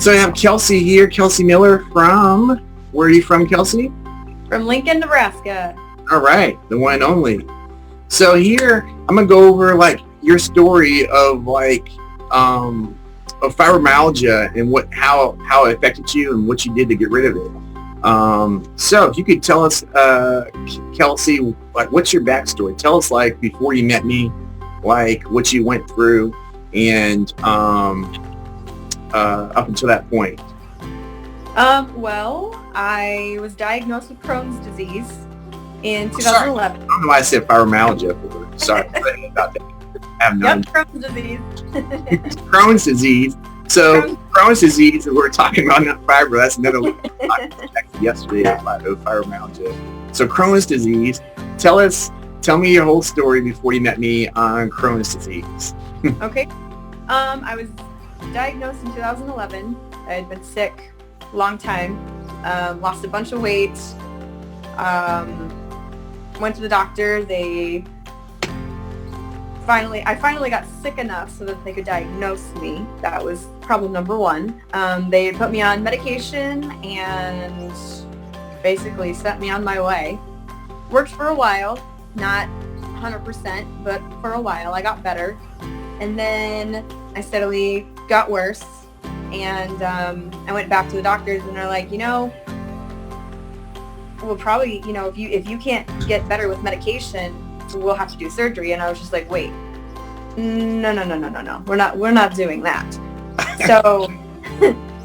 So I have Kelsey here, Kelsey Miller from, where are you from, Kelsey? From Lincoln, Nebraska. All right, the one and only. So here, I'm going to go over like your story of of fibromyalgia and how it affected you and what you did to get rid of it. So if you could tell us, Kelsey, like what's your backstory? Tell us like before you met me, like what you went through and up until that point. Well, I was diagnosed with Crohn's disease in 2011. I don't know why I said fibromyalgia. Sorry about that. I have no Crohn's disease. Crohn's disease. So Crohn's disease, we're talking about not fibro. That's another one we talked yesterday about fibromyalgia. So Crohn's disease. Tell me your whole story before you met me on Crohn's disease. Okay. I was diagnosed in 2011. I had been sick a long time. Lost a bunch of weight. Went to the doctor. I finally got sick enough so that they could diagnose me. That was problem number one. They put me on medication and basically sent me on my way. Worked for a while, not 100%, but for a while I got better. And then I steadily got worse. And I went back to the doctors and they're like, we'll probably, if you can't get better with medication, we'll have to do surgery. And I was just like, wait, no. We're not doing that. So,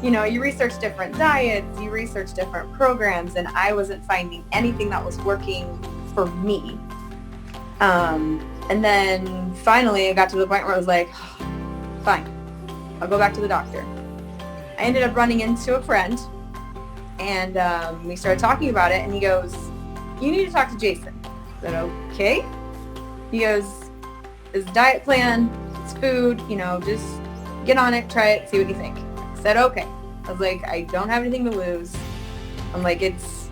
you research different diets, you research different programs, and I wasn't finding anything that was working for me. And then finally I got to the point where I was like, fine, I'll go back to the doctor. I ended up running into a friend and we started talking about it, and he goes, you need to talk to Jason. I said, okay. He goes, it's a diet plan, it's food, just get on it, try it, see what you think. I said, okay. I was like, I don't have anything to lose. I'm like, it's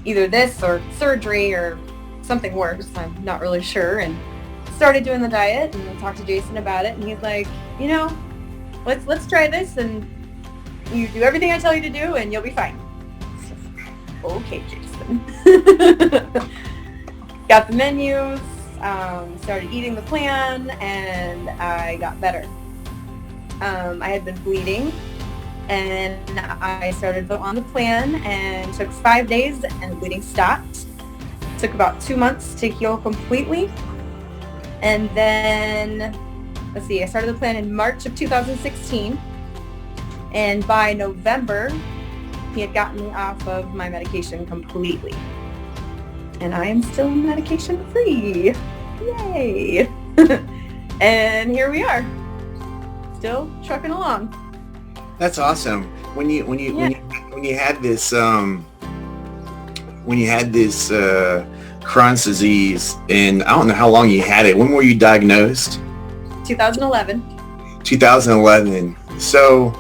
either this or surgery or something worse. I'm not really sure. And started doing the diet and I talked to Jason about it, and he's like, let's try this, and you do everything I tell you to do and you'll be fine. Okay, Jason. Got the menus, started eating the plan, and I got better. I had been bleeding, and I started on the plan, and took 5 days, and the bleeding stopped. Took about 2 months to heal completely. And then, I started the plan in March of 2016, and by November, he had gotten me off of my medication completely. And I am still medication free. Yay! And here we are, still trucking along. That's awesome. When you had this Crohn's disease, and I don't know how long you had it. When were you diagnosed? 2011. 2011. So,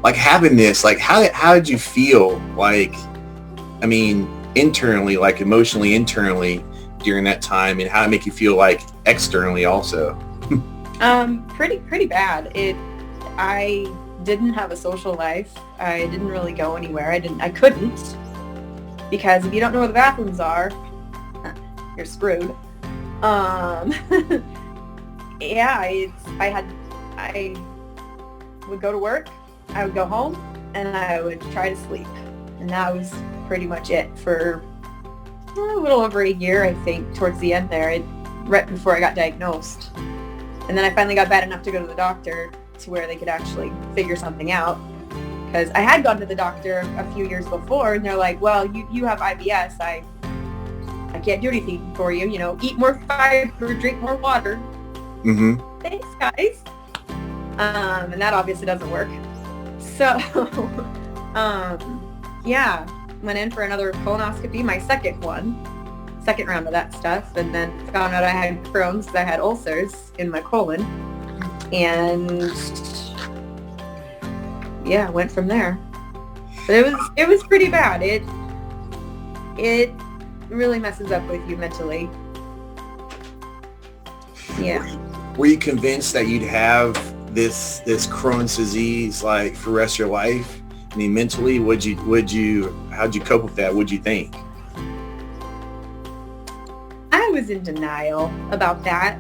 like having this, like how did you feel? Like, I mean, internally, like emotionally, internally during that time, and how did it make you feel like externally also? Pretty bad. I didn't have a social life. I didn't really go anywhere. I couldn't, because if you don't know where the bathrooms are, you're screwed. I would go to work, I would go home, and I would try to sleep. And that was pretty much it for a little over a year, I think, towards the end there, right before I got diagnosed. And then I finally got bad enough to go to the doctor to where they could actually figure something out. Because I had gone to the doctor a few years before, and they're like, well, you have IBS. I can't do anything for you. Eat more fiber, drink more water. Mm-hmm. Thanks, guys. And that obviously doesn't work. So, went in for another colonoscopy, my second round of that stuff, and then found out I had Crohn's because I had ulcers in my colon. And went from there. But it was pretty bad. It really messes up with you mentally. Yeah. Were you convinced that you'd have this Crohn's disease like for the rest of your life? I mean, mentally, how'd you cope with that? What'd you think? I was in denial about that.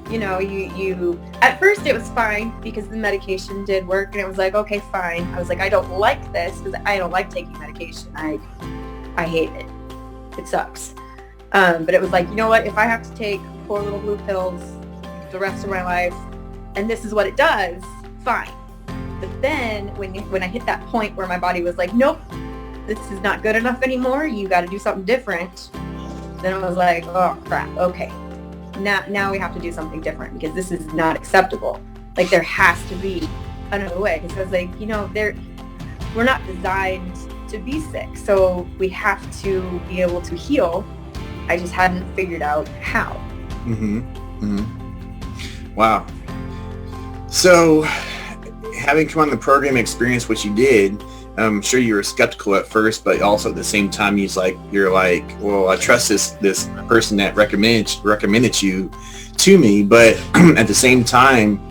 You know, you at first it was fine because the medication did work, and it was like, okay, fine. I was like, I don't like this because I don't like taking medication. I hate it. It sucks. But it was like, you know what? If I have to take 4 little blue pills the rest of my life, and this is what it does, fine. But then when I hit that point where my body was like, nope, this is not good enough anymore. You got to do something different. Then I was like, oh crap. Okay. Now we have to do something different because this is not acceptable. Like there has to be another way. Because I was like, you know, we're not designed to be sick, so we have to be able to heal. I just hadn't figured out how. Mm-hmm. Mm-hmm. Wow. So, having come on the program, experience what you did, I'm sure you were skeptical at first, but also at the same time, you're like, well, I trust this person that recommended you to me, but at the same time,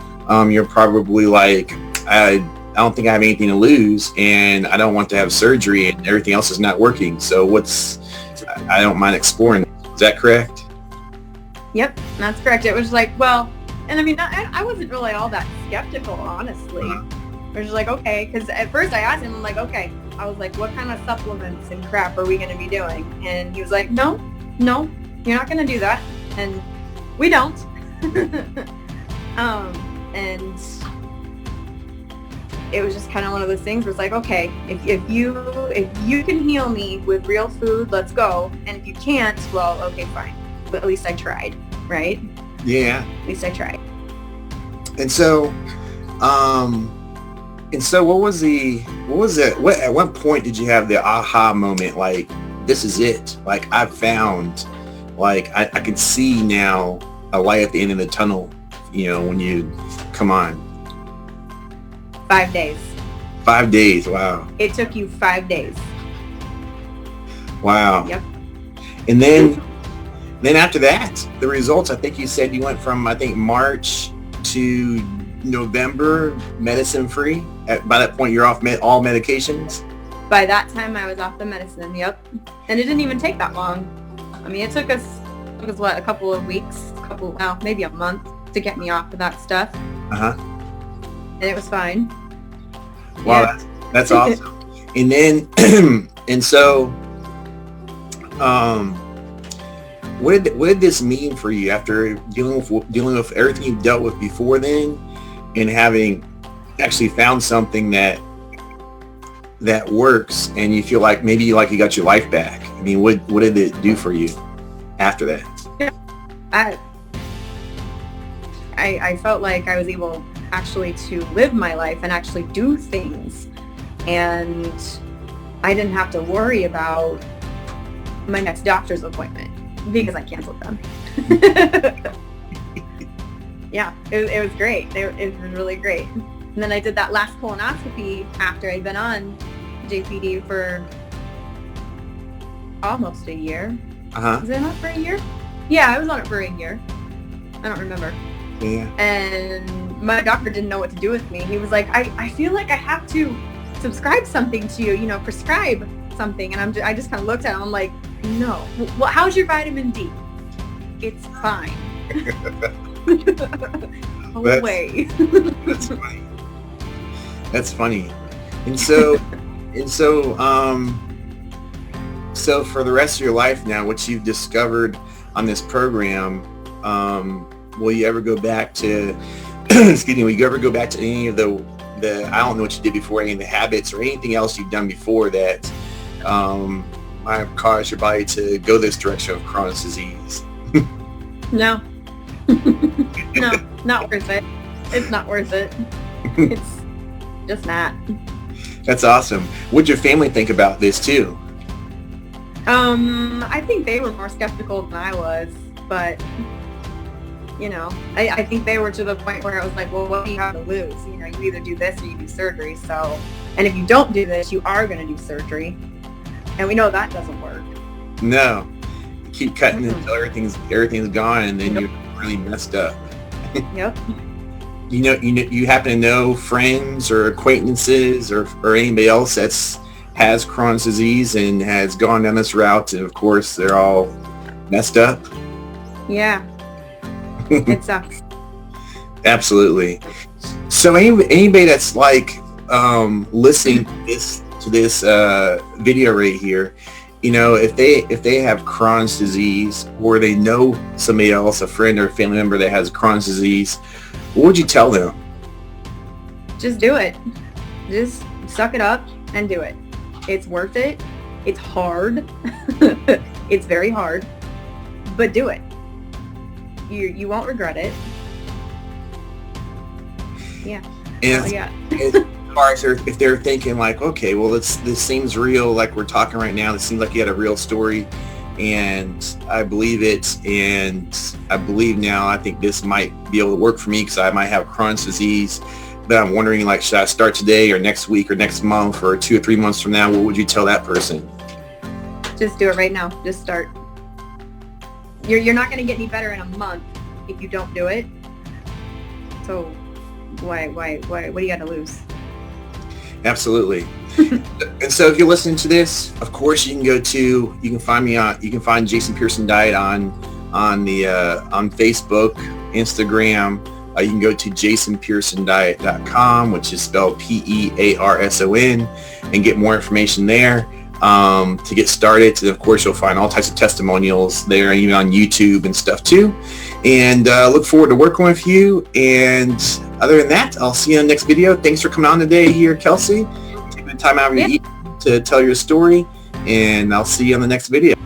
you're probably like, I don't think I have anything to lose, and I don't want to have surgery, and everything else is not working. So I don't mind exploring. Is that correct? Yep, that's correct. It was like, well, and I mean, I wasn't really all that skeptical, honestly. I was just like, okay, because at first I asked him, I'm like, okay, I was like, what kind of supplements and crap are we going to be doing? And he was like, no, you're not going to do that. And we don't. And it was just kind of one of those things where it's like, okay, if you can heal me with real food, let's go. And if you can't, well, okay, fine. But at least I tried, right? Yeah. At least I tried. And so, at what point did you have the aha moment? Like, this is it. Like, I found, like, I can see now a light at the end of the tunnel, you know, when you come on. 5 days. 5 days. Wow. It took you 5 days. Wow. Yep. And then after that, the results, I think you said you went from, March to November medicine free. By that point, you're off all medications? By that time, I was off the medicine, yep. And it didn't even take that long. I mean, it took us what, a couple of weeks, maybe a month to get me off of that stuff. Uh-huh. And it was fine. Wow, yeah. That's awesome. And then, and so, what did this mean for you after dealing with everything you've dealt with before then, and having actually found something that works, and you feel like maybe like you got your life back? I mean, what did it do for you after that? Yeah. I felt like I was able actually to live my life and actually do things, and I didn't have to worry about my next doctor's appointment because I canceled them. Yeah, it was great. It was really great. And then I did that last colonoscopy after I'd been on JPD for almost a year. Uh-huh. Was it not for a year? Yeah, I was on it for a year. I don't remember. Yeah. And my doctor didn't know what to do with me. He was like, I feel like I have to subscribe something to you, prescribe something. And I just kind of looked at him. I'm like, no. Well, how's your vitamin D? It's fine. Away. That's funny. That's funny. And so for the rest of your life now, what you've discovered on this program, will you ever go back to will you ever go back to any of the I don't know what you did before, any of the habits or anything else you've done before that might have caused your body to go this direction of Crohn's disease? No. No, not worth it. It's not worth it. It's just not. That's awesome. What'd your family think about this too? I think they were more skeptical than I was, but I think they were to the point where it was like, well, what do you have to lose? You either do this or you do surgery. So, and if you don't do this, you are going to do surgery. And we know that doesn't work. No. You keep cutting until everything's gone, and then you're really messed up. Yep. you happen to know friends or acquaintances or anybody else has Crohn's disease and has gone down this route, and of course they're all messed up. Yeah, it sucks. Absolutely. So anybody that's like listening to this video right here, if they have Crohn's disease, or they know somebody else, a friend or a family member that has Crohn's disease, what would you tell them? Just do it. Just suck it up and do it. It's worth it. It's hard. It's very hard, but do it. You won't regret it. Yeah. And as far as if they're thinking like, okay, well, this seems real, like we're talking right now, this seems like you had a real story, and I believe it, and I believe now I think this might be able to work for me because I might have Crohn's disease, but I'm wondering, like, should I start today or next week or next month or 2 or 3 months from now? What would you tell that person? Just do it right now. Just start. You're not going to get any better in a month if you don't do it. So why what do you got to lose? Absolutely. And so if you're listening to this, of course you can find Jason Pearson Diet on Facebook, Instagram. You can go to jasonpearsondiet.com, which is spelled Pearson, and get more information there to get started. And of course you'll find all types of testimonials there, even on YouTube and stuff too. And look forward to working with you. And other than that, I'll see you in the next video. Thanks for coming on today here, Kelsey. Taking the time out of your evening to tell your story. And I'll see you on the next video.